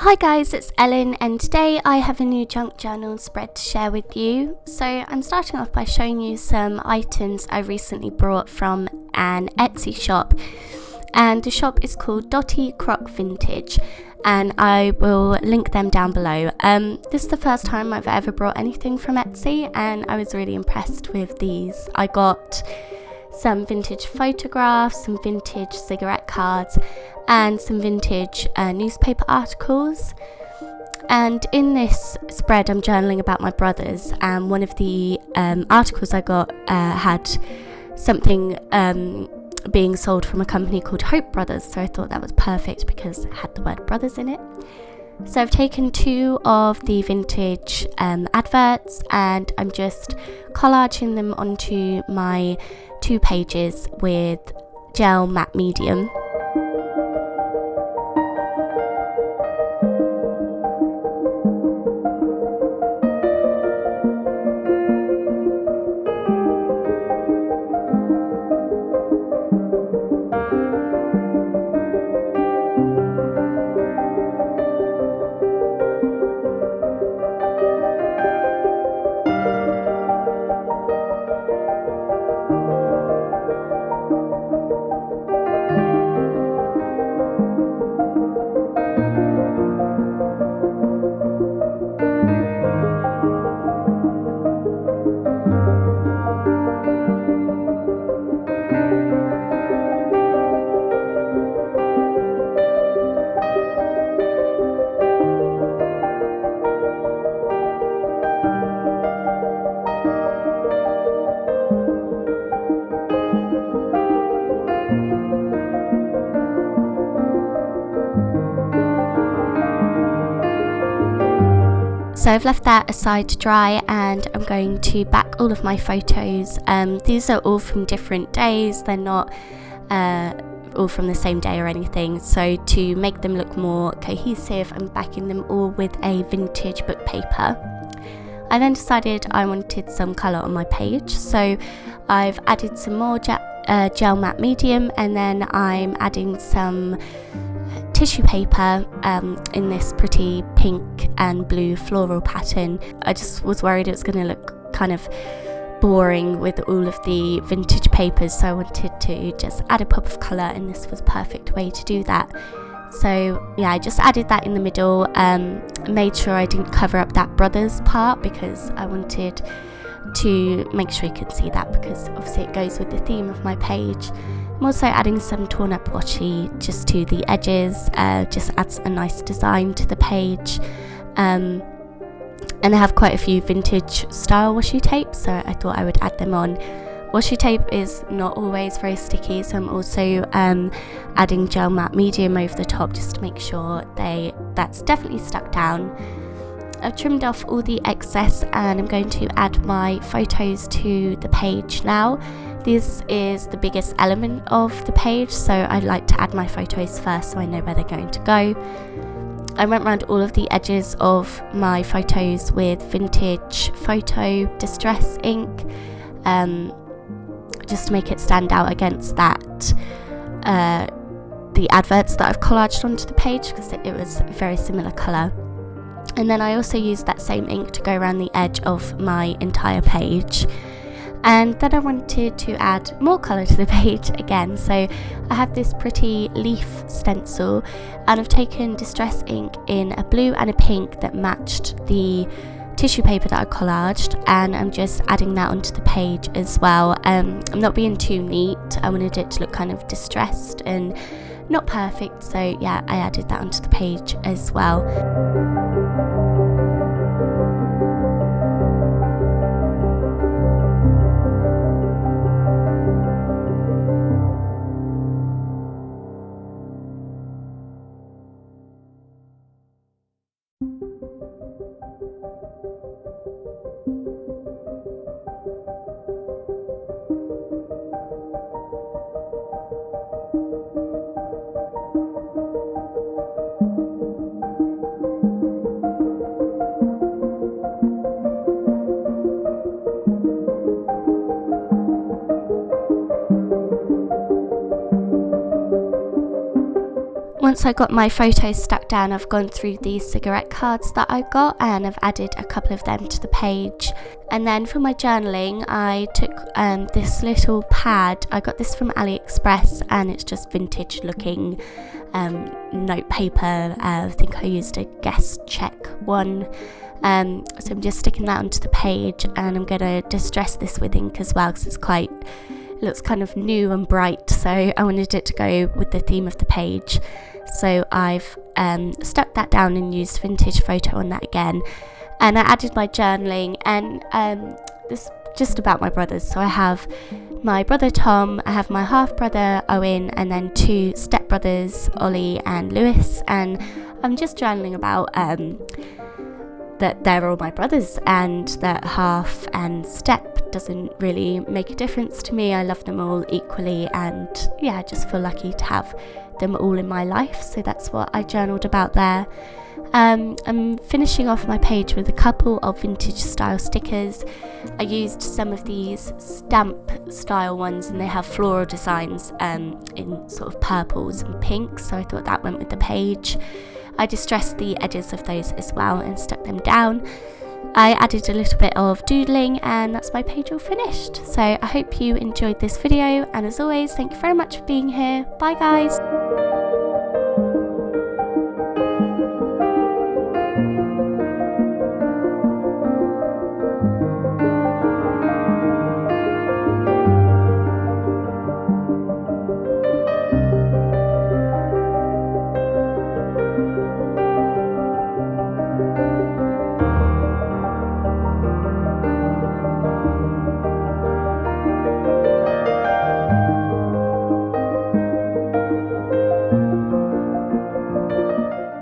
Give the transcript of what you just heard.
Hi guys, it's Ellen and today I have a new junk journal spread to share with you. So I'm starting off by showing you some items I recently brought from an Etsy shop, and the shop is called DottyCrocVintage and I will link them down below. This is the first time I've ever brought anything from Etsy and I was really impressed with these. I got some vintage photographs, some vintage cigarette cards and some vintage newspaper articles. And in this spread I'm journaling about my brothers, and one of the articles I got had something being sold from a company called Hope Brothers, so I thought that was perfect because it had the word brothers in it. So I've taken two of the vintage adverts and I'm just collaging them onto my 2 pages with gel matte medium. So I've left that aside to dry and I'm going to back all of my photos. These are all from different days, they're not all from the same day or anything. So to make them look more cohesive, I'm backing them all with a vintage book paper. I then decided I wanted some colour on my page, so I've added some more gel matte medium, and then I'm adding some tissue paper in this pretty pink and blue floral pattern. I just was worried it was going to look kind of boring with all of the vintage papers, so I wanted to just add a pop of colour, and this was a perfect way to do that. So yeah, I just added that in the middle, made sure I didn't cover up that brothers part because I wanted to make sure you could see that, because obviously it goes with the theme of my page. I'm also adding some torn up washi just to the edges, just adds a nice design to the page. And I have quite a few vintage style washi tapes, so I thought I would add them on. Washi tape is not always very sticky, so I'm also adding gel matte medium over the top just to make sure that's definitely stuck down. I've trimmed off all the excess and I'm going to add my photos to the page now. This is the biggest element of the page, so I like to add my photos first so I know where they're going to go. I went around all of the edges of my photos with vintage photo distress ink, just to make it stand out against that the adverts that I've collaged onto the page, because it was a very similar colour. And then I also used that same ink to go around the edge of my entire page. And then I wanted to add more colour to the page again, so I have this pretty leaf stencil and I've taken distress ink in a blue and a pink that matched the tissue paper that I collaged, and I'm just adding that onto the page as well. I'm not being too neat, I wanted it to look kind of distressed and not perfect, so yeah, I added that onto the page as well. once I got my photos stuck down, I've gone through these cigarette cards that I got and I've added a couple of them to the page. And then for my journaling, I took this little pad. I got this from AliExpress and it's just vintage looking note paper. I think I used a guest check one. So I'm just sticking that onto the page, and I'm going to distress this with ink as well because it looks kind of new and bright, so I wanted it to go with the theme of the page. So I've stuck that down and used vintage photo on that again, and I added my journaling, and this just about my brothers. So I have my brother Tom, I have my half brother Owen, and then 2 step brothers Ollie and Lewis, and I'm just journaling about that they're all my brothers and that half and step doesn't really make a difference to me. I love them all equally, and yeah, I just feel lucky to have them all in my life. So that's what I journaled about there. I'm finishing off my page with a couple of vintage style stickers. I used some of these stamp style ones, and they have floral designs in sort of purples and pinks, so I thought that went with the page. I distressed the edges of those as well and stuck them down. I added a little bit of doodling, and that's my page all finished. So I hope you enjoyed this video, and as always, thank you very much for being here. Bye guys!